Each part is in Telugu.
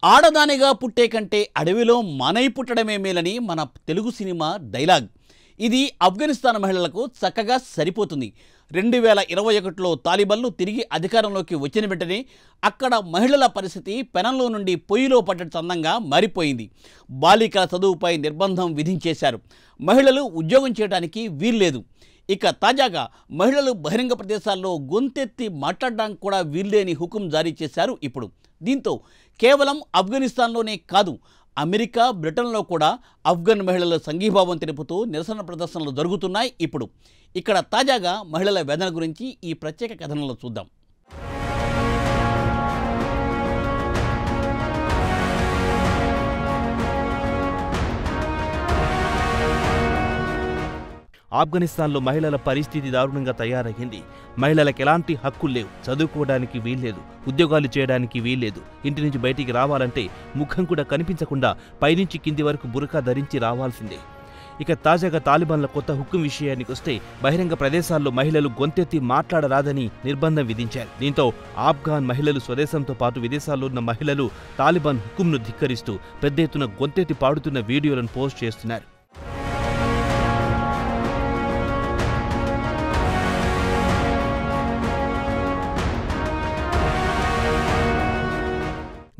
ఆడదానిగా పుట్టే కంటే అడవిలో మనై పుట్టడమే మేలని మన తెలుగు సినిమా డైలాగ్. ఇది ఆఫ్ఘనిస్తాన్ మహిళలకు చక్కగా సరిపోతుంది. 2021లో తాలిబాన్లు తిరిగి అధికారంలోకి వచ్చిన వెంటనే అక్కడ మహిళల పరిస్థితి పెనంలో నుండి పొయ్యిలో పడ్డట్టు అందంగా మారిపోయింది. బాలికల చదువుపై నిర్బంధం విధించేశారు. మహిళలు ఉద్యోగం చేయడానికి వీల్లేదు. ఇక తాజాగా మహిళలు బహిరంగ ప్రదేశాల్లో గొంతెత్తి మాట్లాడడానికి కూడా వీల్లేని హుకుం జారీ చేశారు ఇప్పుడు. దీంతో కేవలం ఆఫ్ఘనిస్తాన్లోనే కాదు, అమెరికా, బ్రిటన్లో కూడా ఆఫ్ఘన్ మహిళల సంఘీభావం తెలుపుతూ నిరసన ప్రదర్శనలు జరుగుతున్నాయి ఇప్పుడు. ఇక్కడ తాజాగా మహిళల వేదన గురించి ఈ ప్రత్యేక కథనంలో చూద్దాం. ఆఫ్ఘనిస్తాన్లో మహిళల పరిస్థితి దారుణంగా తయారయ్యింది. మహిళలకు ఎలాంటి హక్కులు లేవు, చదువుకోవడానికి వీల్లేదు, ఉద్యోగాలు చేయడానికి వీల్లేదు. ఇంటి నుంచి బయటికి రావాలంటే ముఖం కూడా కనిపించకుండా పైనుంచి కింది వరకు బురకా ధరించి రావాల్సిందే. ఇక తాజాగా తాలిబాన్ల కొత్త హుక్కుం విషయానికి వస్తే బహిరంగ ప్రదేశాల్లో మహిళలు గొంతెత్తి మాట్లాడరాదని నిర్బంధం విధించారు. దీంతో ఆఫ్ఘాన్ మహిళలు స్వదేశంతో పాటు విదేశాల్లో ఉన్న మహిళలు తాలిబాన్ హుక్కుంను ధిక్కరిస్తూ పెద్ద ఎత్తున గొంతెత్తి పాడుతున్న వీడియోలను పోస్ట్ చేస్తున్నారు.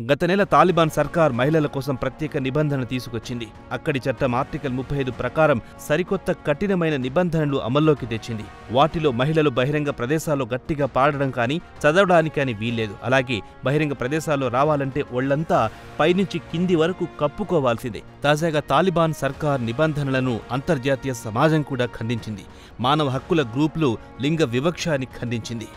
గత నెల తాలిబాన్ సర్కార్ మహిళల కోసం ప్రత్యేక నిబంధన తీసుకొచ్చింది. అక్కడి చట్టం ఆర్టికల్ 35 ప్రకారం సరికొత్త కఠినమైన నిబంధనలు అమల్లోకి తెచ్చింది. వాటిలో మహిళలు బహిరంగ ప్రదేశాల్లో గట్టిగా పాడడం కానీ చదవడానికి కానీ వీల్లేదు. అలాగే బహిరంగ ప్రదేశాల్లో రావాలంటే ఒళ్లంతా పైనుంచి కింది వరకు కప్పుకోవాల్సిందే. తాజాగా తాలిబాన్ సర్కార్ నిబంధనలను అంతర్జాతీయ సమాజం కూడా ఖండించింది. మానవ హక్కుల గ్రూపులు లింగ వివక్షని ఖండించింది.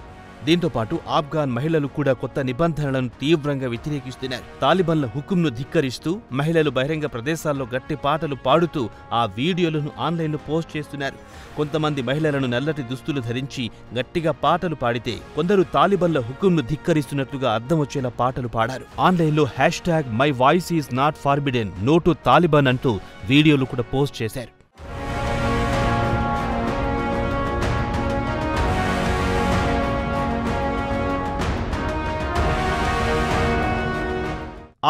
దీంతో పాటు ఆఫ్ఘాన్ మహిళలు కూడా కొత్త నిబంధనలను తీవ్రంగా వ్యతిరేకిస్తున్నారు. తాలిబాన్ల హుకుంను ధిక్కరిస్తూ మహిళలు బహిరంగ ప్రదేశాల్లో గట్టి పాటలు పాడుతూ ఆ వీడియోలను ఆన్లైన్లో పోస్ట్ చేస్తున్నారు. కొంతమంది మహిళలను నల్లటి దుస్తులు ధరించి గట్టిగా పాటలు పాడితే కొందరు తాలిబాన్ల హుకుంను ధిక్కరిస్తున్నట్లుగా అర్థం వచ్చేలా పాటలు పాడారు. ఆన్లైన్లో #my voice is not forbidden, no to Taliban అంటూ వీడియోలు కూడా పోస్ట్ చేశారు.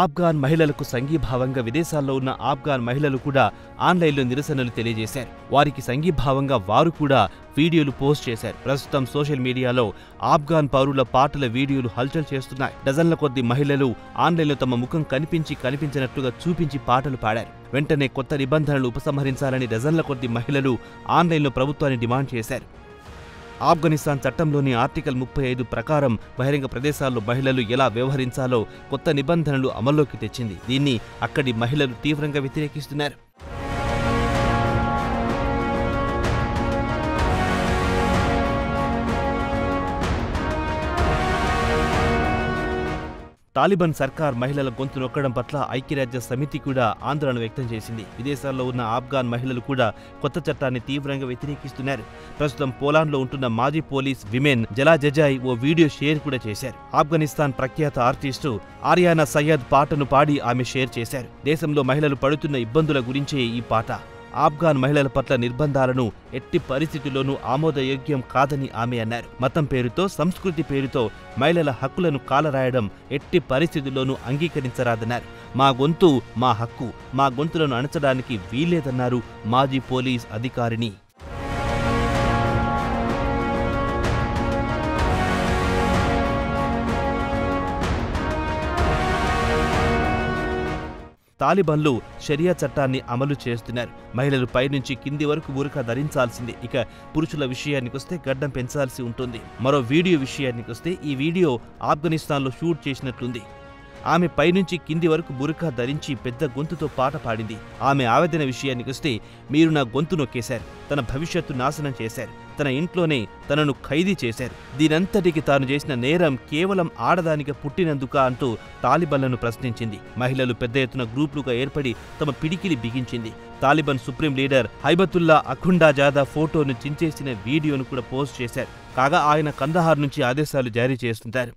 ఆఫ్ఘాన్ మహిళలకు సంఘీభావంగా విదేశాల్లో ఉన్న ఆఫ్ఘాన్ మహిళలు కూడా ఆన్లైన్లో నిరసనలు తెలియజేశారు. వారికి సంఘీభావంగా వారు కూడా వీడియోలు పోస్ట్ చేశారు. ప్రస్తుతం సోషల్ మీడియాలో ఆఫ్ఘాన్ పౌరుల పాటల వీడియోలు హల్చల్ చేస్తున్నాయి. డజన్ల కొద్ది మహిళలు ఆన్లైన్లో తమ ముఖం కనిపించినట్లుగా చూపించి పాటలు పాడారు. వెంటనే కొత్త నిబంధనలు ఉపసంహరించాలని డజన్ల కొద్ది మహిళలు ఆన్లైన్లో ప్రభుత్వాన్ని డిమాండ్ చేశారు. ఆఫ్ఘనిస్తాన్ చట్టంలోని ఆర్టికల్ 35 ప్రకారం బహిరంగ ప్రదేశాల్లో మహిళలు ఎలా వ్యవహరించాలో కొత్త నిబంధనలు అమల్లోకి తెచ్చింది. దీన్ని అక్కడి మహిళలు తీవ్రంగా వ్యతిరేకిస్తున్నారు. తాలిబాన్ సర్కార్ మహిళల గొంతు నొక్కడం పట్ల ఐక్యరాజ్య సమితి కూడా ఆందోళన వ్యక్తం చేసింది. విదేశాల్లో ఉన్న ఆఫ్ఘాన్ మహిళలు కూడా కొత్త చట్టాన్ని తీవ్రంగా వ్యతిరేకిస్తున్నారు. ప్రస్తుతం పోలాండ్లో ఉంటున్న మాజీ పోలీస్ విమెన్ జలా జజాయ్ ఓ వీడియో షేర్ కూడా చేశారు. ఆఫ్ఘనిస్తాన్ ప్రఖ్యాత ఆర్టిస్టు ఆరియానా సయ్యద్ పాటను పాడి ఆమె షేర్ చేశారు. దేశంలో మహిళలు పడుతున్న ఇబ్బందుల గురించే ఈ పాట. ఆఫ్ఘాన్ మహిళల పట్ల నిర్బంధాలను ఎట్టి పరిస్థితుల్లోనూ ఆమోదయోగ్యం కాదని ఆమె అన్నారు. మతం పేరుతో, సంస్కృతి పేరుతో మహిళల హక్కులను కాలరాయడం ఎట్టి పరిస్థితుల్లోనూ అంగీకరించరాదన్నారు. మా గొంతు మా హక్కు, మా గొంతులను అణచడానికి వీల్లేదన్నారు మాజీ పోలీస్ అధికారిని. తాలిబాన్లు షరియా చట్టాన్ని అమలు చేస్తున్నారు. మహిళలు పైనుంచి కింది వరకు బురకా ధరించాల్సిందే. ఇక పురుషుల విషయానికొస్తే గడ్డం పెంచాల్సి ఉంటుంది. మరో వీడియో విషయానికొస్తే ఈ వీడియో ఆఫ్ఘనిస్తాన్లో షూట్ చేసినట్లుంది. ఆమె పైనుంచి కింది వరకు బురకా ధరించి పెద్ద గొంతుతో పాట పాడింది. ఆమె ఆవేదన విషయానికొస్తే, మీరు నా గొంతు నొక్కేశారు, తన భవిష్యత్తు నాశనం చేశారు, తన ఇంట్లోనే తనను ఖైదీ చేశారు, దీనంతటికి తాను చేసిన నేరం కేవలం ఆడదానిగా పుట్టినందుక అంటూ తాలిబాన్లను ప్రశ్నించింది. మహిళలు పెద్ద ఎత్తున గ్రూపులుగా ఏర్పడి తమ పిడికిలి బిగించింది. తాలిబాన్ సుప్రీం లీడర్ హైబతుల్లా అఖుండాజాదా ఫోటోను చించేసిన వీడియోను కూడా పోస్ట్ చేశారు. కాగా ఆయన కందహార్ నుంచి ఆదేశాలు జారీ చేస్తుంటారు.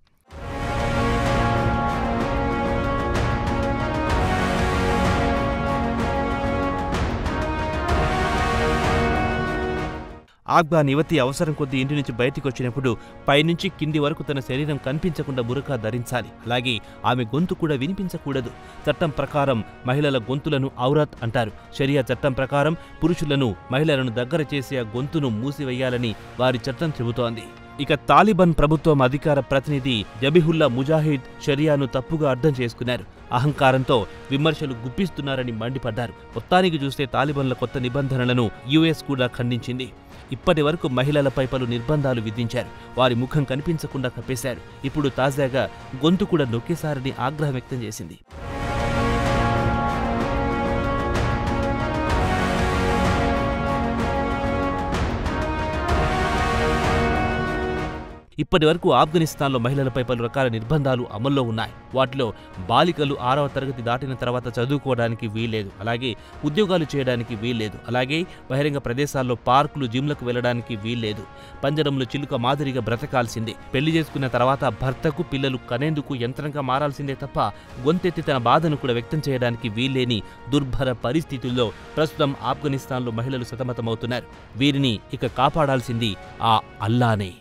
ఆఫ్ఘాన్ యువతి అవసరం కొద్దీ ఇంటి నుంచి బయటికి వచ్చినప్పుడు పైనుంచి కింది వరకు తన శరీరం కనిపించకుండా బురకా ధరించాలి. అలాగే ఆమె గొంతు కూడా వినిపించకూడదు. చట్టం ప్రకారం మహిళల గొంతులను ఔరత్ అంటారు. షరియా చట్టం ప్రకారం పురుషులను, మహిళలను దగ్గర చేసి ఆ గొంతును మూసివేయాలని వారి చట్టం చెబుతోంది. ఇక తాలిబాన్ ప్రభుత్వం అధికార ప్రతినిధి జబీహుల్లా ముజాహిద్ షరియాను తప్పుగా అర్థం చేసుకున్నారు. అహంకారంతో విమర్శలు గుప్పిస్తున్నారని మండిపడ్డారు. మొత్తానికి చూస్తే తాలిబాన్ల కొత్త నిబంధనలను యుఎస్ కూడా ఖండించింది. ఇప్పటి వరకు మహిళలపై పలు నిర్బంధాలు విధించారు. వారి ముఖం కనిపించకుండా కప్పేశారు. ఇప్పుడు తాజాగా గొంతు కూడా నొక్కేశారని ఆగ్రహం వ్యక్తం చేసింది. ఇప్పటి వరకు ఆఫ్ఘనిస్తాన్లో మహిళలపై పలు రకాల నిర్బంధాలు అమల్లో ఉన్నాయి. వాటిలో బాలికలు 6వ తరగతి దాటిన తర్వాత చదువుకోవడానికి వీల్లేదు, అలాగే ఉద్యోగాలు చేయడానికి వీల్లేదు, అలాగే బహిరంగ ప్రదేశాల్లో పార్కులు, జిమ్లకు వెళ్లడానికి వీల్లేదు, పంజరంలో చిలుక మాదిరిగా బ్రతకాల్సిందే, పెళ్లి చేసుకున్న తర్వాత భర్తకు పిల్లలు కనేందుకు యంత్రంగా మారాల్సిందే తప్ప గొంతెత్తి తన బాధను కూడా వ్యక్తం చేయడానికి వీల్లేని దుర్భర పరిస్థితుల్లో ప్రస్తుతం ఆఫ్ఘనిస్తాన్లో మహిళలు సతమతమవుతున్నారు. వీరిని ఇక కాపాడాల్సింది ఆ అల్లానే.